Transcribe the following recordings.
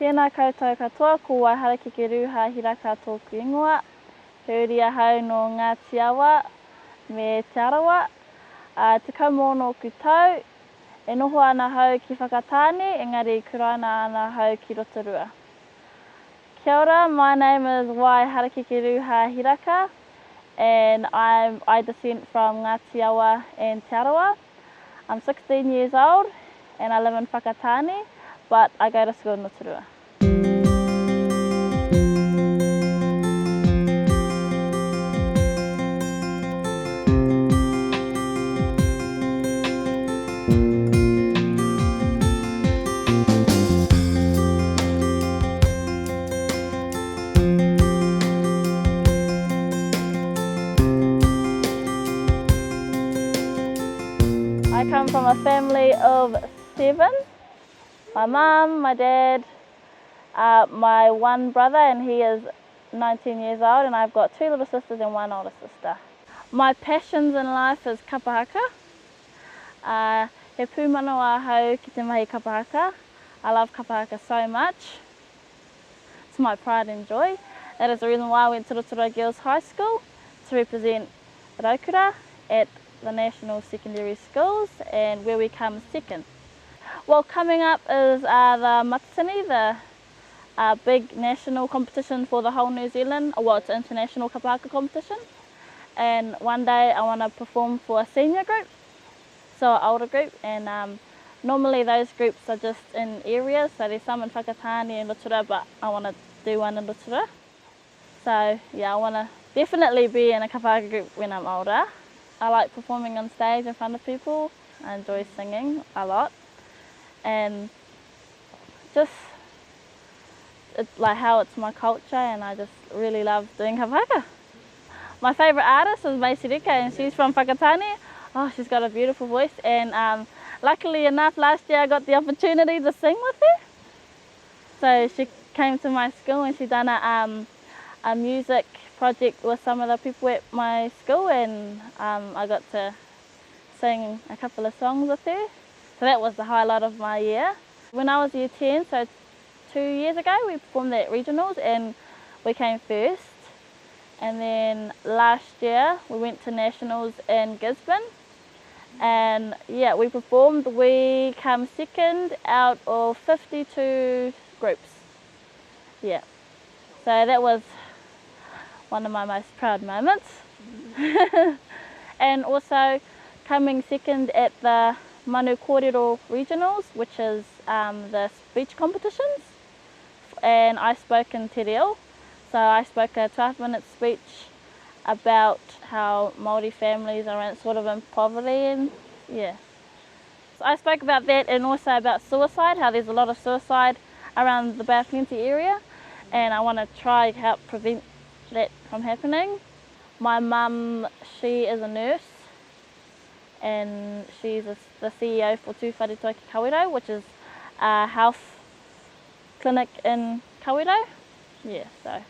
Tēnā koutou katoa, ko Waiharakeke rūha hiraka tōku ingoa. Heuria hau no Ngati Awa me Te Arawa. Tekau mōnōku tau, e noho ana hau ki Whakatane, engari kuraina ana hau ki Rotorua. Kia ora, my name is Waiharakeke rūha hiraka, and I descend from Ngati Awa and Te Arawa. I'm 16 years old and I live in Whakatane, but I go to school in Rotorua. I come from a family of 7. My mum, my dad, my one brother, and he is 19 years old, and I've got 2 little sisters and 1 older sister. My passions in life is kapa haka. He pūmanawa hau ki te mahi kapa haka. I love kapa haka so much. It's my pride and joy. That is the reason why I went to Rotorua Girls High School to represent Raukura at the National Secondary Schools, and where we come second. Well, coming up is the Mataatua, the big national competition for the whole New Zealand. Well, it's an international kapa haka competition, and one day I want to perform for a senior group, so an older group, and normally those groups are just in areas, so there's some in Whakatane and Rotorua, but I want to do one in Rotorua. So yeah, I want to definitely be in a kapa haka group when I'm older. I like performing on stage in front of people. I enjoy singing a lot, and just it's like how it's my culture, and I just really love doing kapa haka. My favourite artist is Wairere, and she's from Whakatane. Oh, she's got a beautiful voice, and luckily enough last year I got the opportunity to sing with her. So she came to my school and she done a music project with some of the people at my school, and I got to sing a couple of songs with her. So that was the highlight of my year. When I was year 10, so 2 years ago, we performed at regionals and we came first. And then last year we went to nationals in Gisborne, and yeah, we performed. We came second out of 52 groups. Yeah, so that was one of my most proud moments. And also coming second at the Manu Kōrero regionals, which is the speech competitions, and I spoke in Te Reo. So I spoke a 12-minute speech about how Māori families are sort of in poverty, and yeah. So I spoke about that, and also about suicide, how there's a lot of suicide around the Bay of Plenty area, and I want to try to help prevent that from happening. My mum, she is a nurse, and she's the CEO for Tū Wharetoa ki Kawerau, which is a health clinic in Kawerau. Yeah, so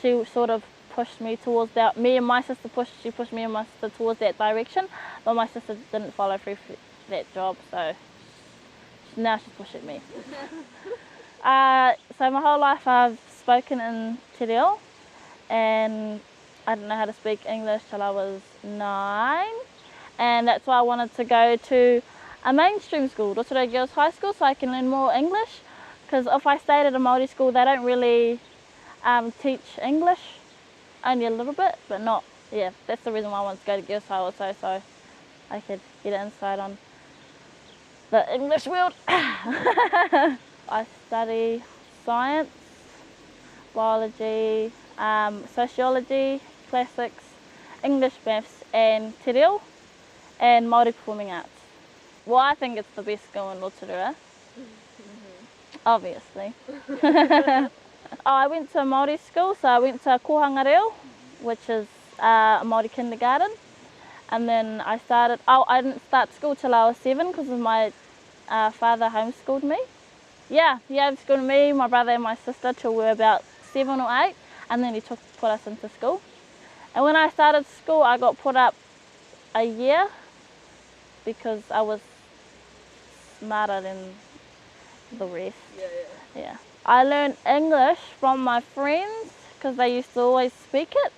she sort of pushed me towards that. She pushed me and my sister towards that direction, but my sister didn't follow through for that job, so now she's pushing me. So my whole life I've spoken in Te Reo, and I didn't know how to speak English till I was 9, and that's why I wanted to go to a mainstream school, Rotorua Girls High School, so I can learn more English, because if I stayed at a Māori school they don't really teach English, only a little bit, but not, yeah, that's the reason why I wanted to go to Girls High also, so I could get an insight on the English world. I study science, biology, sociology, classics, English, maths, and Te Reo, and Māori performing arts. Well, I think it's the best school in Rotorua, obviously. I went to a Māori school, so I went to Kohanga Reo, which is a Māori kindergarten, and then I didn't start school till I was 7 because my father homeschooled me. Yeah, he homeschooled me, my brother and my sister till we were about 7 or 8, and then he put us into school. And when I started school I got put up a year because I was smarter than the rest. Yeah. I learned English from my friends because they used to always speak it.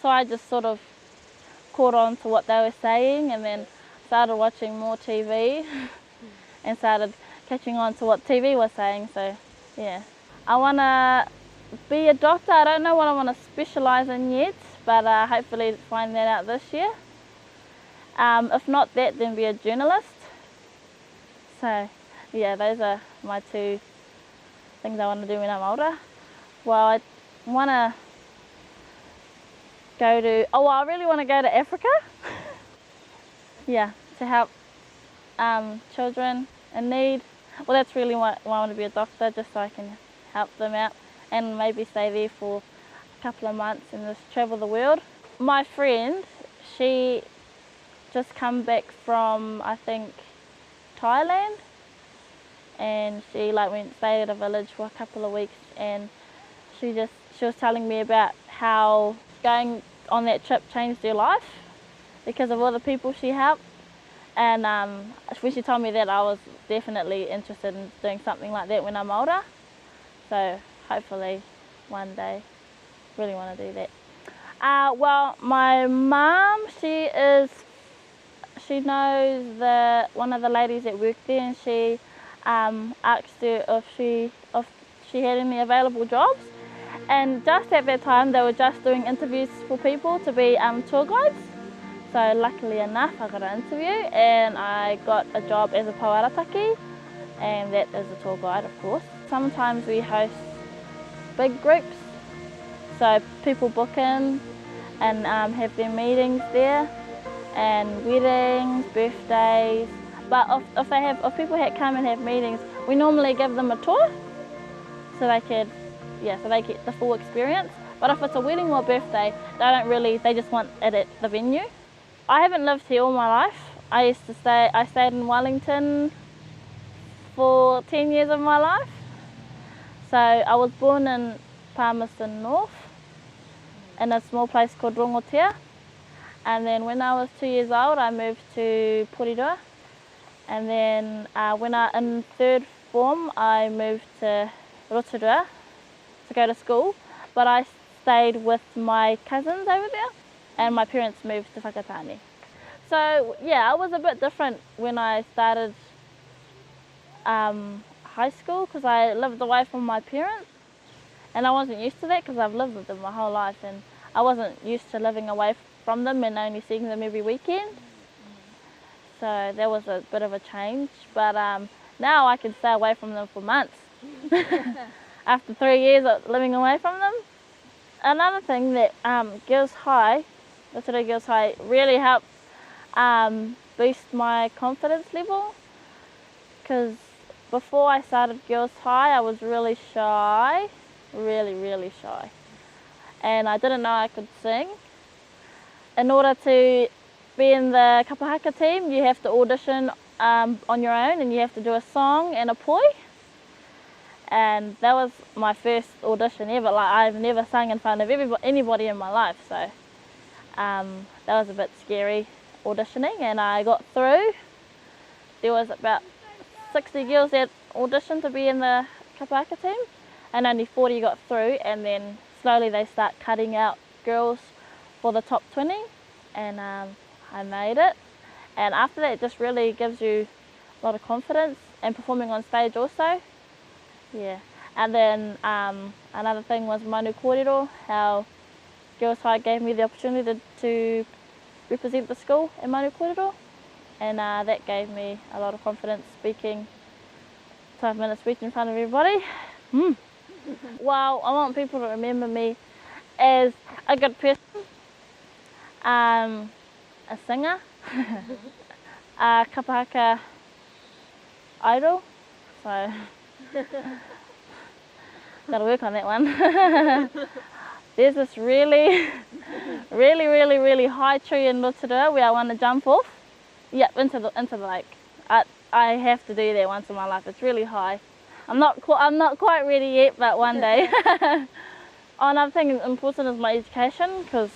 So I just sort of caught on to what they were saying and then started watching more TV and started catching on to what TV was saying. So yeah, I want to be a doctor. I don't know what I want to specialise in yet, but hopefully find that out this year. If not that, then be a journalist. So yeah, those are my two things I want to do when I'm older. Well, I want to go to, I really want to go to Africa. Yeah, to help children in need. Well, that's really why I want to be a doctor, just so I can help them out and maybe stay there for a couple of months and just travel the world. My friend, she just come back from, I think, Thailand, and she went stayed at a village for a couple of weeks, and she was telling me about how going on that trip changed her life because of all the people she helped. And when she told me that, I was definitely interested in doing something like that when I'm older. So hopefully one day, really want to do that. Well, my mum, she knows one of the ladies that worked there, and she asked her if she had any available jobs. And just at that time, they were just doing interviews for people to be tour guides. So luckily enough, I got an interview and I got a job as a Waiharakeke, and that is a tour guide, of course. Sometimes we host big groups, so people book in and have their meetings there, and weddings, birthdays. But if people come and have meetings, we normally give them a tour so they get the full experience. But if it's a wedding or birthday, they just want it at the venue. I haven't lived here all my life. I stayed in Wellington for 10 years of my life. So I was born in Palmerston North in a small place called Rongotea. And then when I was 2 years old, I moved to Porirua. And then in third form, I moved to Rotorua to go to school. But I stayed with my cousins over there, and my parents moved to Whakatane. So yeah, I was a bit different when I started high school, because I lived away from my parents, and I wasn't used to that because I've lived with them my whole life, and I wasn't used to living away from them and only seeing them every weekend. So that was a bit of a change, but now I can stay away from them for months after 3 years of living away from them. Another thing that Rotorua Girls High really helped boost my confidence level, because before I started Girls High, I was really shy, really shy, and I didn't know I could sing. In order to be in the kapa team, you have to audition on your own, and you have to do a song and a poi. And that was my first audition ever. I've never sung in front of anybody in my life, so that was a bit scary auditioning, and I got through. There was about 60 girls that auditioned to be in the kapa team, and only 40 got through, and then slowly they start cutting out girls for the top 20, and I made it. And after that, it just really gives you a lot of confidence, and performing on stage also. Yeah. And then another thing was Manu Kōrero, how Girls High gave me the opportunity to represent the school in Manu Kōrero, and that gave me a lot of confidence speaking 12-minute speech in front of everybody. Well, I want people to remember me as a good person, a singer, a kapa idol, so gotta work on that one. There's this really high tree in Rotorua where I want to jump off. Yep, into the lake. I have to do that once in my life. It's really high. I'm not quite ready yet, but one day. Another thing important is my education, because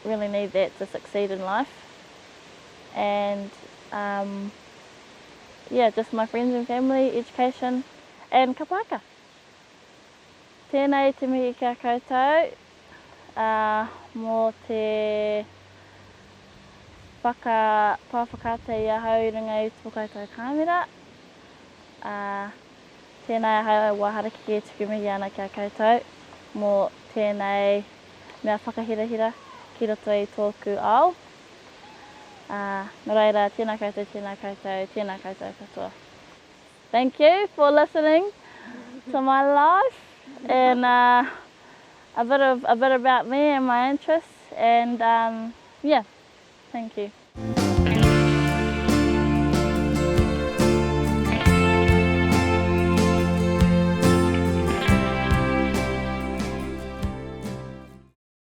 I really need that to succeed in life. And yeah, just my friends and family, education, and kapa. Tēnei te mihi kia koutou, mō te pāwhakate I ahau I runga I tō koutou kāmera. Tēnei ahau Waiharakeke tuku mihi ana kia koutou, mō tēnei mea whakahirahira ki roto I tōku ao. Nō reira, tēnā koutou, tēnā koutou, tēnā koutou katoa. Thank you for listening to my life and a bit about me and my interests and yeah, thank you.